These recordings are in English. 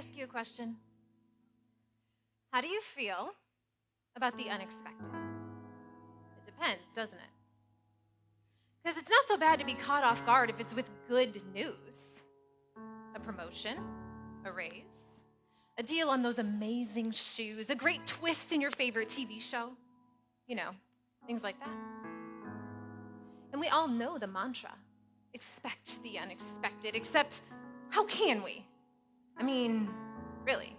ask you a question? How do you feel about the unexpected? It depends, doesn't it? Because it's not so bad to be caught off guard if it's with good news. A promotion, a raise, a deal on those amazing shoes, a great twist in your favorite TV show. You know, things like that. And we all know the mantra, expect the unexpected, except how can we? I mean, really,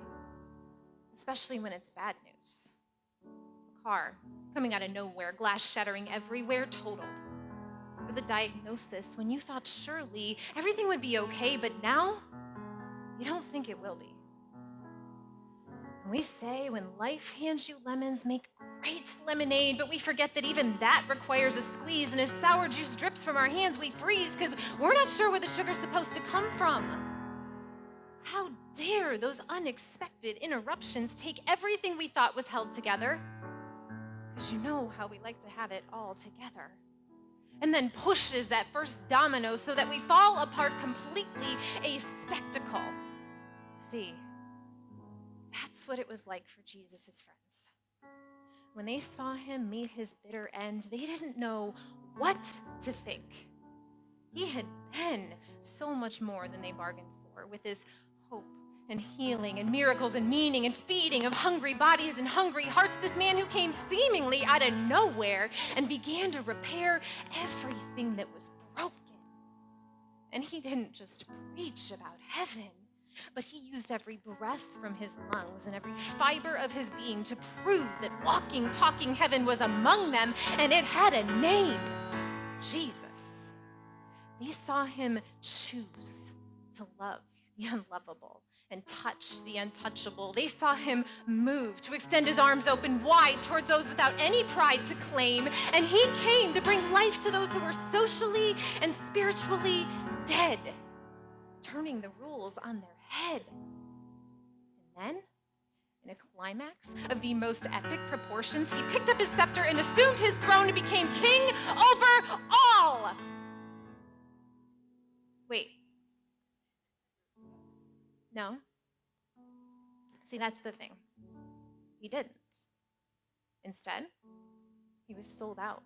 especially when it's bad news. A car coming out of nowhere, glass shattering everywhere, totaled. Or the diagnosis when you thought surely everything would be okay, but now you don't think it will be. And we say when life hands you lemons, make great lemonade, but we forget that even that requires a squeeze, and as sour juice drips from our hands, we freeze because we're not sure where the sugar's supposed to come from. How dare those unexpected interruptions take everything we thought was held together? Because you know how we like to have it all together. And then pushes that first domino so that we fall apart completely, a spectacle. See, that's what it was like for Jesus' friends. When they saw him meet his bitter end, they didn't know what to think. He had been so much more than they bargained for, with his hope and healing and miracles and meaning and feeding of hungry bodies and hungry hearts. This man who came seemingly out of nowhere and began to repair everything that was broken. And he didn't just preach about heaven, but he used every breath from his lungs and every fiber of his being to prove that walking, talking heaven was among them, and it had a name, Jesus. They saw him choose to love the unlovable and touch the untouchable. They saw him move to extend his arms open wide toward those without any pride to claim, and he came to bring life to those who were socially and spiritually dead, turning the rules on their head. And then, in a climax of the most epic proportions, he picked up his scepter and assumed his throne and became king over all. Wait. No. See, that's the thing. He didn't. Instead, he was sold out,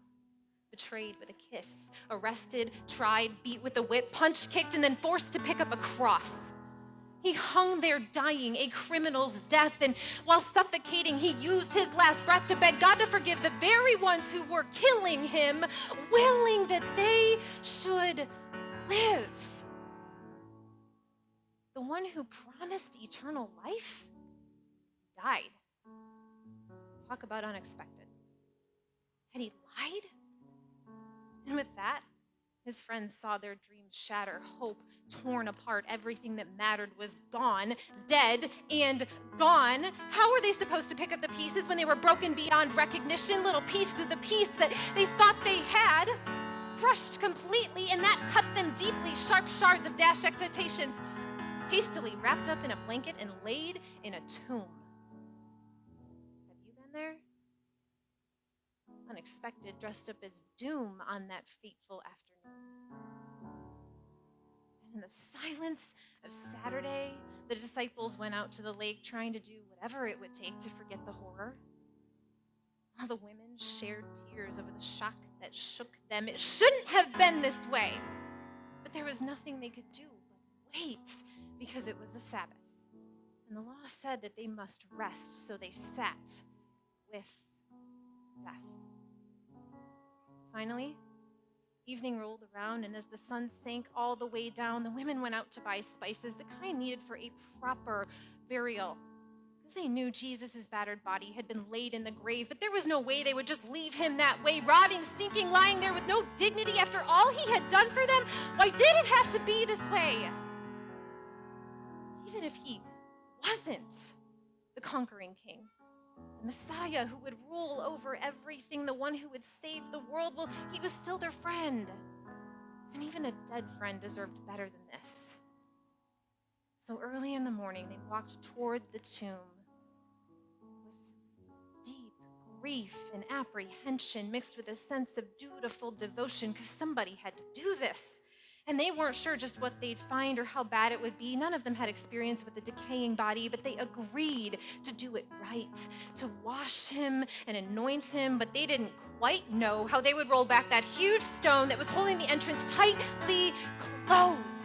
betrayed with a kiss, arrested, tried, beat with a whip, punched, kicked, and then forced to pick up a cross. He hung there dying a criminal's death, and while suffocating, he used his last breath to beg God to forgive the very ones who were killing him, willing that they should live. The one who promised eternal life died. Talk about unexpected. Had he lied? And with that, his friends saw their dreams shatter, hope torn apart. Everything that mattered was gone, dead and gone. How were they supposed to pick up the pieces when they were broken beyond recognition? Little pieces of the piece that they thought they had, crushed completely, and that cut them deeply, sharp shards of dashed expectations, hastily wrapped up in a blanket and laid in a tomb. Have you been there? Unexpected, dressed up as doom on that fateful afternoon. And in the silence of Saturday, the disciples went out to the lake trying to do whatever it would take to forget the horror. While the women shared tears over the shock that shook them. It shouldn't have been this way. But there was nothing they could do but wait, because it was the Sabbath. And the law said that they must rest, so they sat with death. Finally, evening rolled around, and as the sun sank all the way down, the women went out to buy spices, the kind needed for a proper burial. Because they knew Jesus' battered body had been laid in the grave, but there was no way they would just leave him that way, rotting, stinking, lying there with no dignity after all he had done for them. Why did it have to be this way? Even if he wasn't the conquering king, the Messiah who would rule over everything, the one who would save the world, well, he was still their friend. And even a dead friend deserved better than this. So early in the morning, they walked toward the tomb with deep grief and apprehension mixed with a sense of dutiful devotion, because somebody had to do this. And they weren't sure just what they'd find or how bad it would be. None of them had experience with a decaying body, but they agreed to do it right, to wash him and anoint him, but they didn't quite know how they would roll back that huge stone that was holding the entrance tightly closed.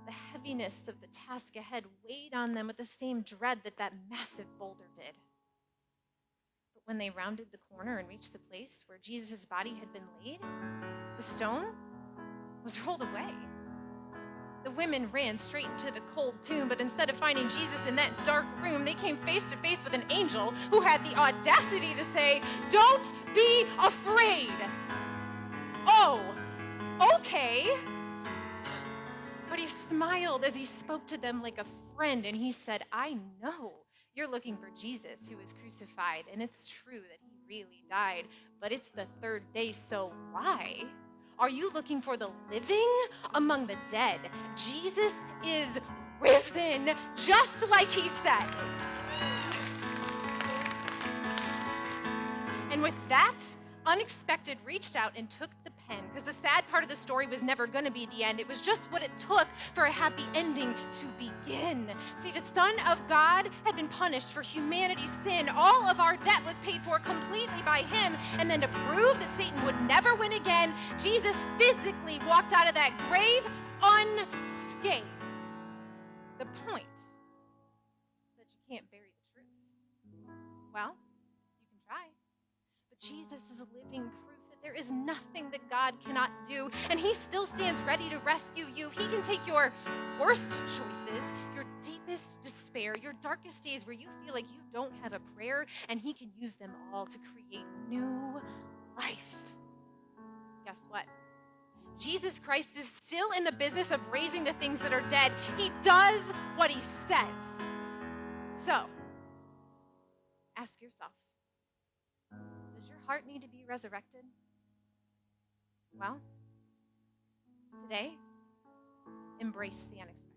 The heaviness of the task ahead weighed on them with the same dread that that massive boulder did. But when they rounded the corner and reached the place where Jesus' body had been laid, the stone was rolled away. The women ran straight into the cold tomb, but instead of finding Jesus in that dark room, they came face to face with an angel who had the audacity to say, "Don't be afraid." Oh, okay. But he smiled as he spoke to them like a friend, and he said, "I know you're looking for Jesus who was crucified, and it's true that he really died, but it's the third day, so why? Are you looking for the living among the dead? Jesus is risen, just like he said." And with that, Unexpected reached out and took the pen, because the sad part of the story was never going to be the end. It was just what it took for a happy ending to begin. See, the Son of God had been punished for humanity's sin. All of our debt was paid for completely by him. And then to prove that Satan would never win again, Jesus physically walked out of that grave unscathed. The point that you can't bury the truth. Well, you can try. Jesus is a living proof that there is nothing that God cannot do, and he still stands ready to rescue you. He can take your worst choices, your deepest despair, your darkest days where you feel like you don't have a prayer, and he can use them all to create new life. Guess what? Jesus Christ is still in the business of raising the things that are dead. He does what he says. So, ask yourself, does your heart need to be resurrected? Well, today, embrace the unexpected.